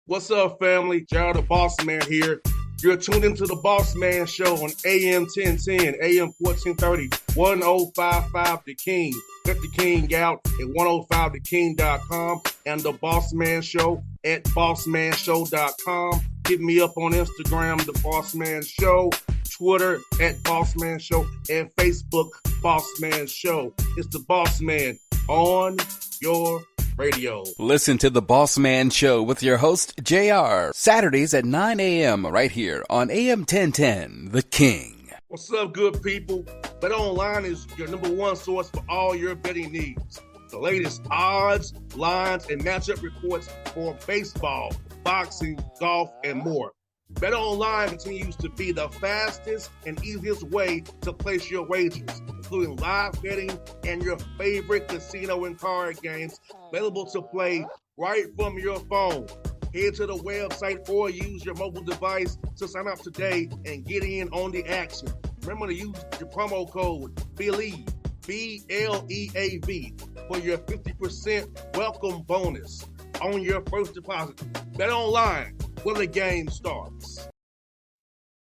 What's up, family? Gerald the Bossman here. You're tuned into the Bossman Show on AM 1010, AM 1430, 1055 The King. Let the King out at 105theking.com and the Bossman Show at bossmanshow.com. Hit me up on Instagram, The Bossman Show, Twitter at Bossman Show, and Facebook, Bossman Show. It's the Bossman on your radio. Listen to the Bossman Show with your host, JR, Saturdays at 9 a.m. right here on AM 1010, The King. What's up, good people? BetOnline is your number one source for all your betting needs. The latest odds, lines, and matchup reports for baseball, boxing, golf, and more. BetOnline continues to be the fastest and easiest way to place your wagers, including live betting and your favorite casino and card games available to play right from your phone. Head to the website or use your mobile device to sign up today and get in on the action. Remember to use your promo code BELIEVE, B-L-E-A-V, for your 50% welcome bonus on your first deposit. BetOnline, where the game starts.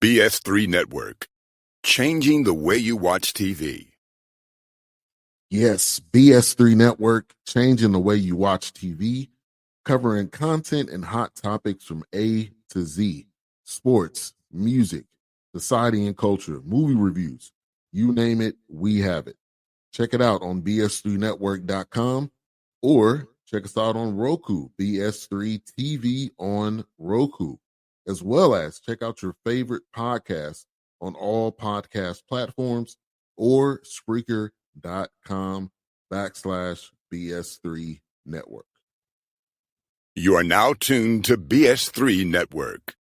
BS3 Network, changing the way you watch TV. Yes, BS3 Network, changing the way you watch TV, covering content and hot topics from A to Z, sports, music, society and culture, movie reviews, you name it, we have it. Check it out on bs3network.com or check us out on Roku, BS3 TV on Roku, as well as check out your favorite podcast on all podcast platforms or Spreaker.com/BS3 Network. You are now tuned to BS3 Network.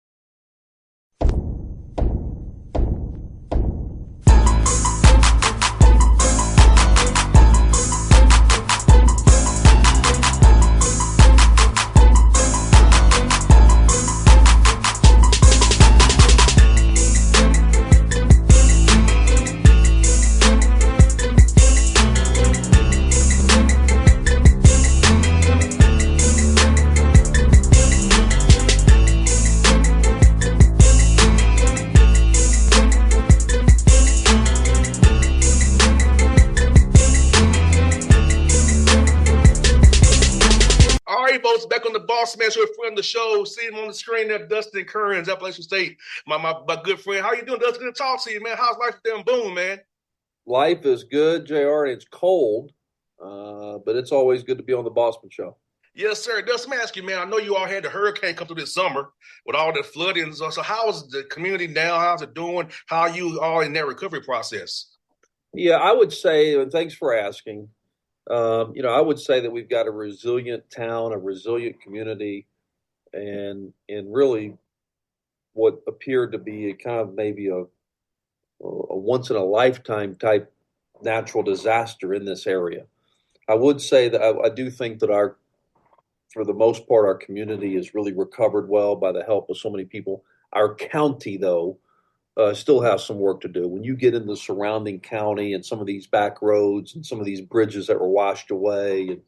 Back on the Bossman Show, friend of the show, see him on the screen there, Dustin, Kerns, Appalachian State. My good friend. How you doing, Dustin? Good to talk to you, man. How's life there in Boone, man? Life is good, JR, and it's cold, but it's always good to be on the Bossman Show. Yes, sir. Dustin, let me ask you, man, I know you all had the hurricane come through this summer with all the flooding. So how is the community now? How's it doing? How are you all in that recovery process? Yeah, I would say, and thanks for asking, I would say that we've got a resilient town, a resilient community, and really what appeared to be a kind of maybe a once-in-a-lifetime type natural disaster in this area. I would say that I do think that for the most part, our community has really recovered well by the help of so many people. Our county, though, still has some work to do. When you get in the surrounding county and some of these back roads and some of these bridges that were washed away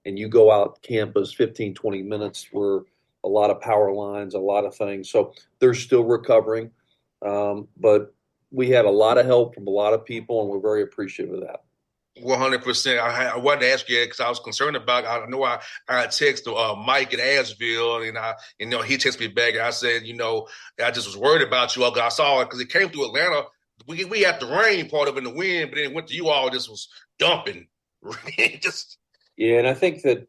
and you go out campus 15, 20 minutes where a lot of power lines, a lot of things. So they're still recovering. But we had a lot of help from a lot of people, and we're very appreciative of that. 100%. I wanted to ask you because I was concerned about. I know I texted Mike in Asheville, and he texted me back, and I said, I just was worried about you all. I saw it because it came through Atlanta. We had the rain part of it, and the wind, but then it went to you all. Just was dumping. Yeah, and I think that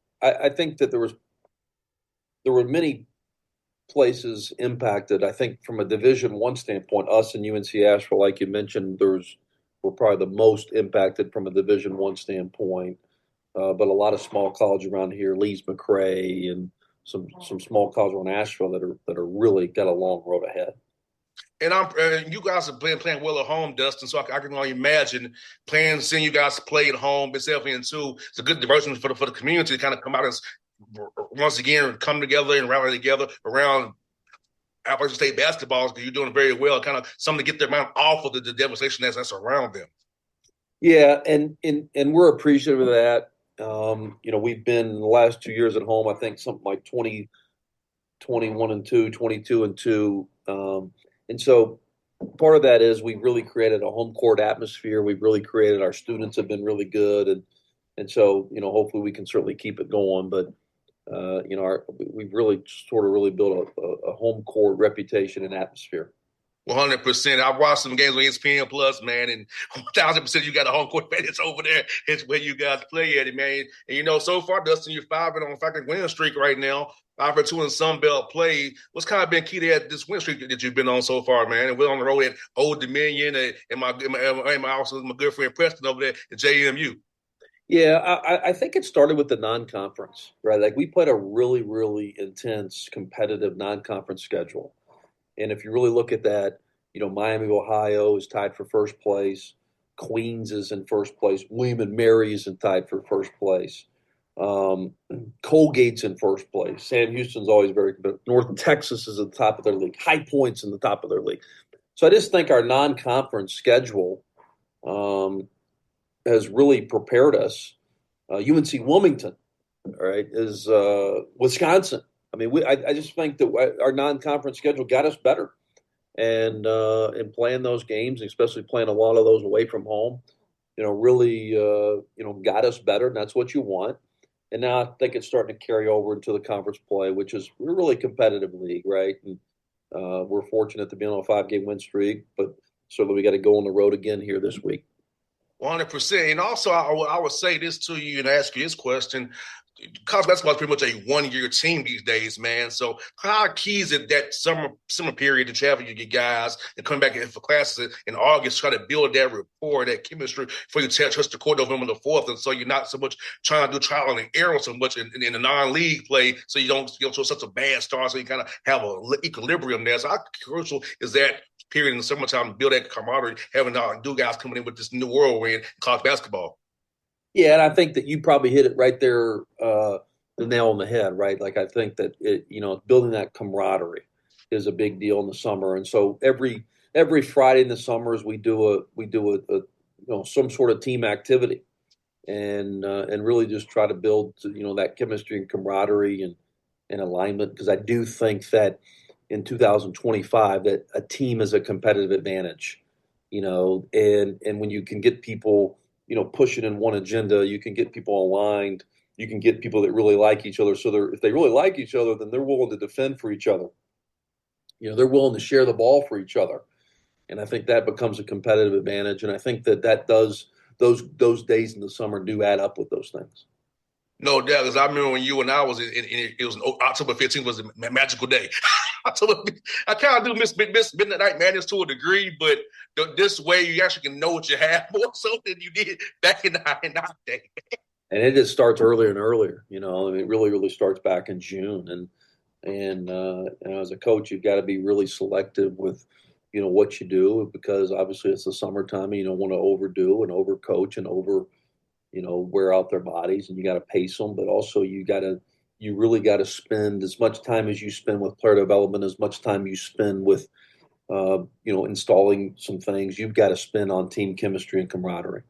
there were many places impacted. I think from a Division I standpoint, us and UNC Asheville, like you mentioned, were probably the most impacted from a Division I standpoint. But a lot of small colleges around here, Lee's McRae, and some small colleges around Asheville that are really got a long road ahead. And you guys are playing well at home, Dustin. So I can only imagine seeing you guys play at home, itself in too. It's a good diversion for the community to kind of come out and once again come together and rally together around Appalachian State basketball, because you're doing very well, kind of something to get their mind off of the devastation that's around them. Yeah, and we're appreciative of that. We've been in the last 2 years at home, I think something like 20 21-2, 22-2. And so part of that is we've really created a home court atmosphere. We've really created, our students have been really good. And so, hopefully we can certainly keep it going. But, we've really sort of really built a home court reputation and atmosphere. 100%. I've watched some games on ESPN Plus, man, and 1,000% you got a home court advantage over there. It's where you guys play at it, man. And so far, Dustin, you're 5-0 on a win streak right now. 5-2 in Sun Belt play. What's kind of been key to this win streak that you've been on so far, man? And we're on the road at Old Dominion, and my good friend Preston over there at JMU. Yeah, I think it started with the non-conference, right? Like we played a really, really intense, competitive non-conference schedule. And if you really look at that, Miami of Ohio is tied for first place. Queens is in first place. William and Mary is tied for first place. Colgate's in first place. Sam Houston's always very good. North Texas is at the top of their league. High Point's in the top of their league. So I just think our non-conference schedule has really prepared us. UNC Wilmington, right, is Wisconsin. I mean, I just think that our non-conference schedule got us better, and playing those games, especially playing a lot of those away from home, really got us better, and that's what you want. And now I think it's starting to carry over into the conference play, which is we're a really competitive league, right? And we're fortunate to be on a 5-game win streak, but certainly we got to go on the road again here this week. 100%. And also, I would say this to you and ask you this question. College basketball is pretty much a one-year team these days, man. So how key is it that summer period to travel your guys and come back for classes in August, try to build that rapport, that chemistry before you touch the court November the 4th, and so you're not so much trying to do trial and error so much in the non-league play, so you don't show such a bad start, so you kind of have an equilibrium there. So how crucial is that period in the summertime to build that camaraderie, having new guys coming in with this new whirlwind in college basketball? Yeah, and I think that you probably hit it right there, the nail on the head, right? Like I think that building that camaraderie is a big deal in the summer, and so every Friday in the summers we do some sort of team activity, and really just try to build that chemistry and camaraderie and alignment, because I do think that in 2025 that a team is a competitive advantage, and when you can get people pushing in one agenda, you can get people aligned, you can get people that really like each other. So if they really like each other, then they're willing to defend for each other. They're willing to share the ball for each other. And I think that becomes a competitive advantage. And I think that does, those days in the summer do add up with those things. No doubt, because I remember when you and I was it was October 15th was a magical day. I kind of do miss Midnight Madness to a degree, but this way you actually can know what you have more so than you did back in our day. And it just starts earlier and earlier. It really, really starts back in June. And as a coach, you've got to be really selective with what you do, because obviously it's the summertime and you don't want to overdo and overcoach and wear out their bodies, and you got to pace them, but also you really got to spend as much time as you spend with player development, as much time you spend with, installing some things, you've got to spend on team chemistry and camaraderie.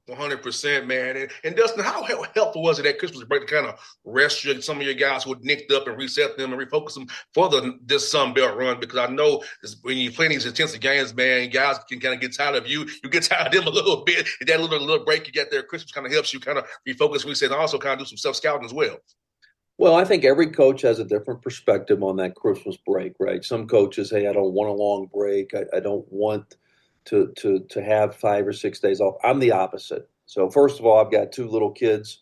100%, man. And Dustin, how helpful was it at Christmas break to kind of rest some of your guys who had nicked up and reset them and refocus them for this Sun Belt run? Because I know when you play these intensive games, man, guys can kind of get tired of you. You get tired of them a little bit. And that little break you get there at Christmas kind of helps you kind of refocus, reset, and also kind of do some self-scouting as well. Well, I think every coach has a different perspective on that Christmas break, right? Some coaches, hey, I don't want a long break. I don't want to have 5 or 6 days off. I'm the opposite. So first of all, I've got 2 little kids.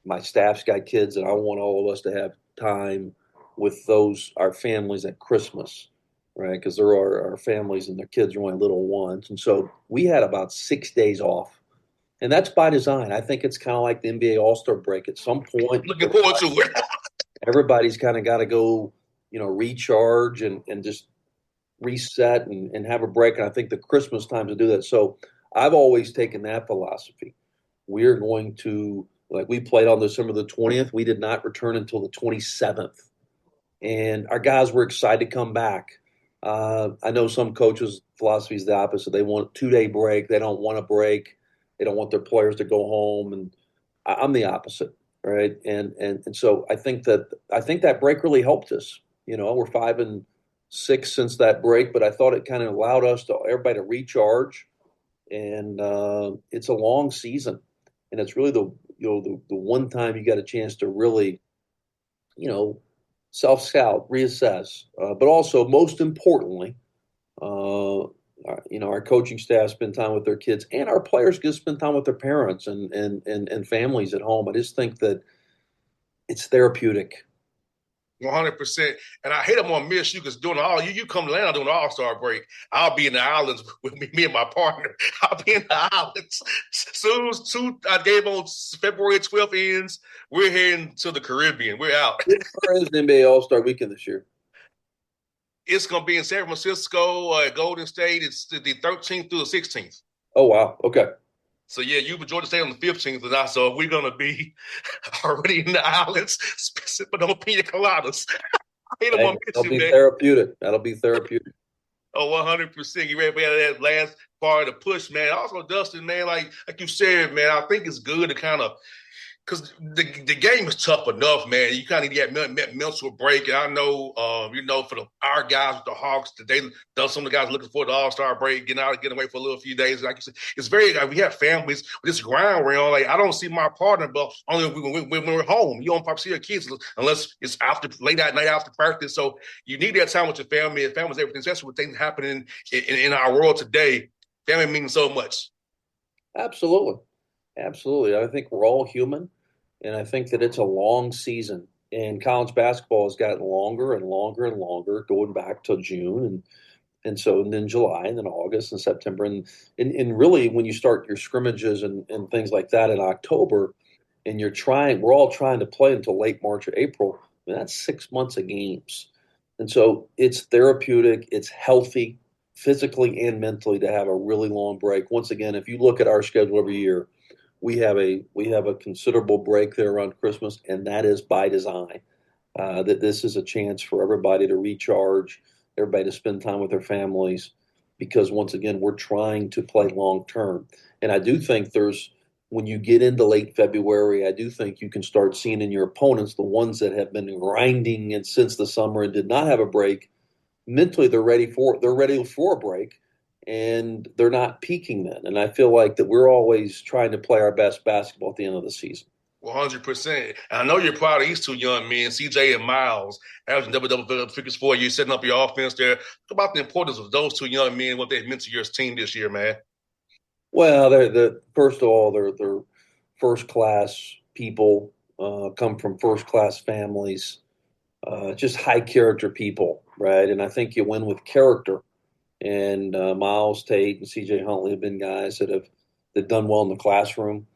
My staff's got kids, and I want all of us to have time with our families at Christmas, right? Because there are our families and their kids are only little ones. And so we had about 6 days off. And that's by design. I think it's kind of like the NBA All-Star break. At some point, looking forward to it. Everybody's kind of got to go, recharge and just reset and have a break. And I think the Christmas time to do that. So I've always taken that philosophy. We're going to, like we played on December the 20th. We did not return until the 27th. And our guys were excited to come back. I know some coaches' philosophy is the opposite. They want a 2-day break. They don't want a break. They don't want their players to go home. And I'm the opposite. Right. And so I think that break really helped us. We're 5-6 since that break, but I thought it kind of allowed everybody to recharge. And it's a long season, and it's really the one time you got a chance to really, self scout, reassess, but also most importantly, our coaching staff spend time with their kids, and our players get to spend time with their parents and families at home. I just think that it's therapeutic. 100%. And I hate I'm gonna miss you because you come to Atlanta during the All-Star break. I'll be in the islands with me and my partner. I'll be in the islands. Soon as game on February 12th ends, we're heading to the Caribbean. We're out. Where is the NBA All-Star Weekend this year? It's gonna be in San Francisco, Golden State. It's the 13th through the 16th. Oh wow. Okay. So yeah, you enjoy the stay on the 15th, and so we're gonna be already in the islands, sipping on pina coladas. That'll be therapeutic. That'll be therapeutic. Oh, 100%. You ready for that last part of the push, man? Also, Dustin, man, like you said, man, I think it's good to kind of because the game is tough enough, man. You kind of get mental break. And I know, for our guys with the Hawks, some of the guys looking for the All-Star break, getting away for a little few days. Like you said, it's very we have families with this ground round. Like I don't see my partner, but only when we're home. You don't probably see your kids unless it's after late at night after practice. So you need that time with your family. And family's everything, especially with things happening in our world today. Family means so much. Absolutely. Absolutely. I think we're all human, and I think that it's a long season. And college basketball has gotten longer and longer and longer, going back to June and then July and then August and September. And really when you start your scrimmages and things like that in October, and we're all trying to play until late March or April, that's 6 months of games. And so it's therapeutic, it's healthy physically and mentally to have a really long break. Once again, if you look at our schedule every year, we have a considerable break there around Christmas, and that is by design. That this is a chance for everybody to recharge, everybody to spend time with their families, because once again, we're trying to play long term. And I do think when you get into late February, I do think you can start seeing in your opponents, the ones that have been grinding it since the summer and did not have a break, mentally they're ready for a break. And they're not peaking then. And I feel like that we're always trying to play our best basketball at the end of the season. 100%. And I know you're proud of these two young men, CJ and Miles, averaging double figures for you, setting up your offense there. Talk about the importance of those two young men, what they've meant to your team this year, man. Well, first of all, they're first-class people, come from first-class families, just high-character people, right? And I think you win with character. And Miles Tate and C.J. Huntley have been guys that have done well in the classroom,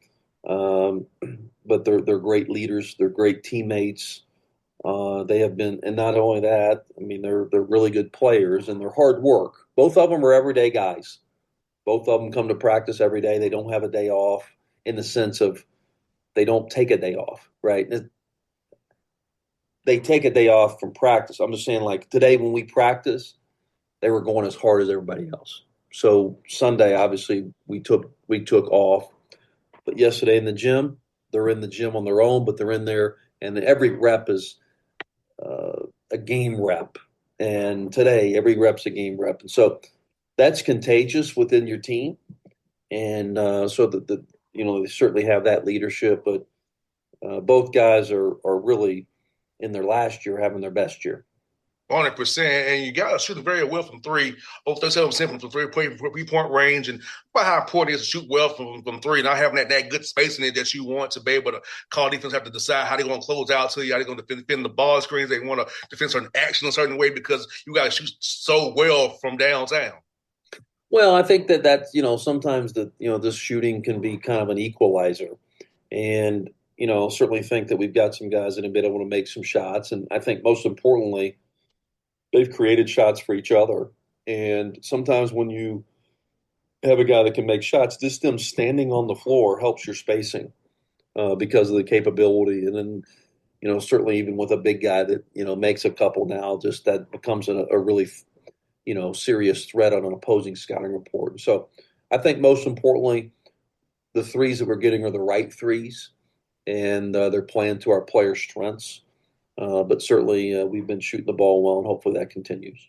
but they're great leaders. They're great teammates. They have been, and not only that, I mean they're really good players and they're hard work. Both of them are everyday guys. Both of them come to practice every day. They don't have a day off in the sense of they don't take a day off, right? They take a day off from practice. I'm just saying, like today when we practice, they were going as hard as everybody else. So Sunday, obviously, we took off. But yesterday in the gym, they're in the gym on their own, but they're in there, and every rep is a game rep. And today, every rep's a game rep. And so that's contagious within your team. And so they certainly have that leadership. But both guys are really in their last year having their best year. 100%, and you got to shoot very well from three. Over 37% from three-point range, and about how important it is to shoot well from three, not having that good space in it that you want to be able to call defense, have to decide how they're going to close out to you, how they're going to defend the ball screens. They want to defend certain action a certain way because you got to shoot so well from downtown. Well, I think that's sometimes this shooting can be kind of an equalizer, and certainly think that we've got some guys that have been able to make some shots, and I think most importantly, they've created shots for each other. And sometimes when you have a guy that can make shots, just them standing on the floor helps your spacing because of the capability. And then, certainly even with a big guy that, makes a couple now, just that becomes a really, serious threat on an opposing scouting report. So I think most importantly, the threes that we're getting are the right threes, and they're playing to our players' strengths. But certainly we've been shooting the ball well, and hopefully that continues.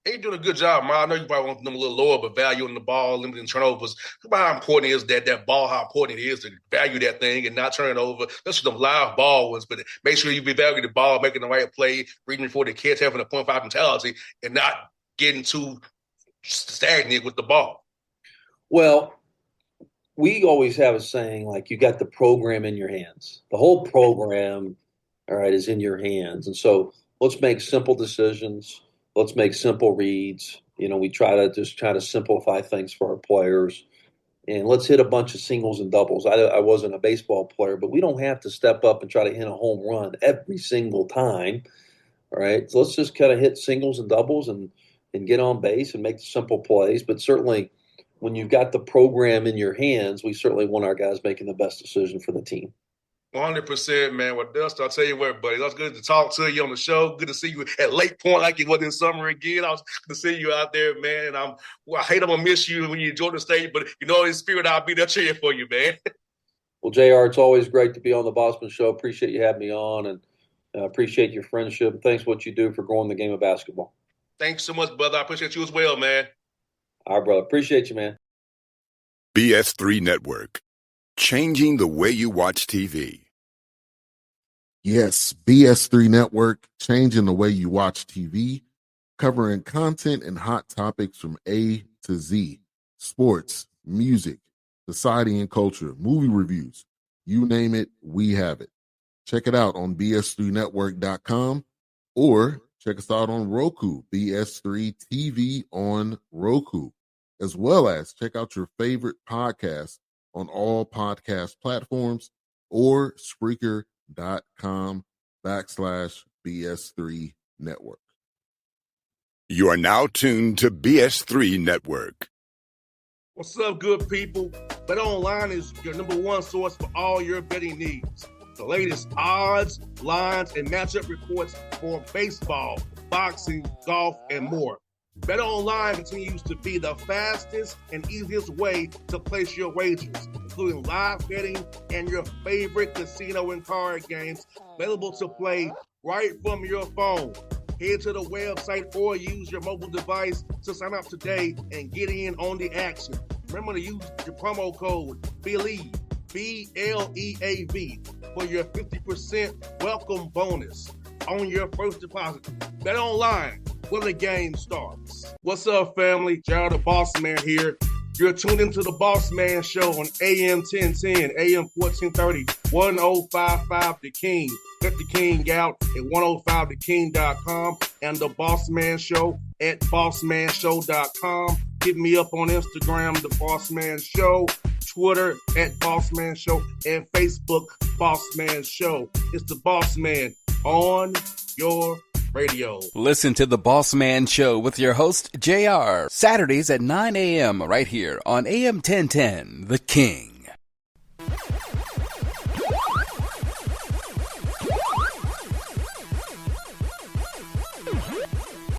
You're doing a good job, man. I know you probably want them a little lower, but valuing the ball, limiting turnovers. Think about how important it is that ball, how important it is to value that thing and not turn it over. Especially them live ball ones, but make sure you be valuing the ball, making the right play, reading before the catch, having a 0.5 mentality, and not getting too stagnant with the ball. Well, we always have a saying like you got the program in your hands. The whole program, all right, is in your hands. And so let's make simple decisions. Let's make simple reads. We try to simplify things for our players. And let's hit a bunch of singles and doubles. I wasn't a baseball player, but we don't have to step up and try to hit a home run every single time. All right. So let's just kind of hit singles and doubles and get on base and make the simple plays. But certainly when you've got the program in your hands, we certainly want our guys making the best decision for the team. 100%, man. Well, Dustin, I'll tell you what, buddy. It was good to talk to you on the show. Good to see you at Lake Point like it was in summer again. I was good to see you out there, man. And I hate I'm going to miss you when you enjoy the state, but in spirit, I'll be there cheering for you, man. Well, JR, it's always great to be on the Bossman Show. Appreciate you having me on, and appreciate your friendship. Thanks for what you do for growing the game of basketball. Thanks so much, brother. I appreciate you as well, man. All right, brother. Appreciate you, man. BS3 Network. Changing the way you watch TV. Yes, BS3 Network, changing the way you watch TV, covering content and hot topics from A to Z, sports, music, society and culture, movie reviews, you name it, we have it. Check it out on bs3network.com or check us out on Roku, BS3 TV on Roku, as well as check out your favorite podcast on all podcast platforms or Spreaker.com/BS3 Network. You are now tuned to BS3 Network. What's up, good people? Bet Online is your number one source for all your betting needs. The latest odds, lines, and matchup reports for baseball, boxing, golf, and more. Bet Online continues to be the fastest and easiest way to place your wagers, including live betting and your favorite casino and card games available to play right from your phone. Head to the website or use your mobile device to sign up today and get in on the action. Remember to use your promo code BELIEVE, BLEAV, for your 50% welcome bonus on your first deposit. Bet Online, where the game starts. What's up, family? Jared the Bossman here. You're tuned into the Bossman Show on AM 1010, AM 1430, 1055 The King. Let the King out at 105theking.com and the Bossman Show at bossmanshow.com. Hit me up on Instagram, The Bossman Show, Twitter at Bossman Show, and Facebook, Bossman Show. It's the Bossman on your radio. Listen to the Bossman Show with your host, JR, Saturdays at 9 a.m. right here on AM 1010, The King.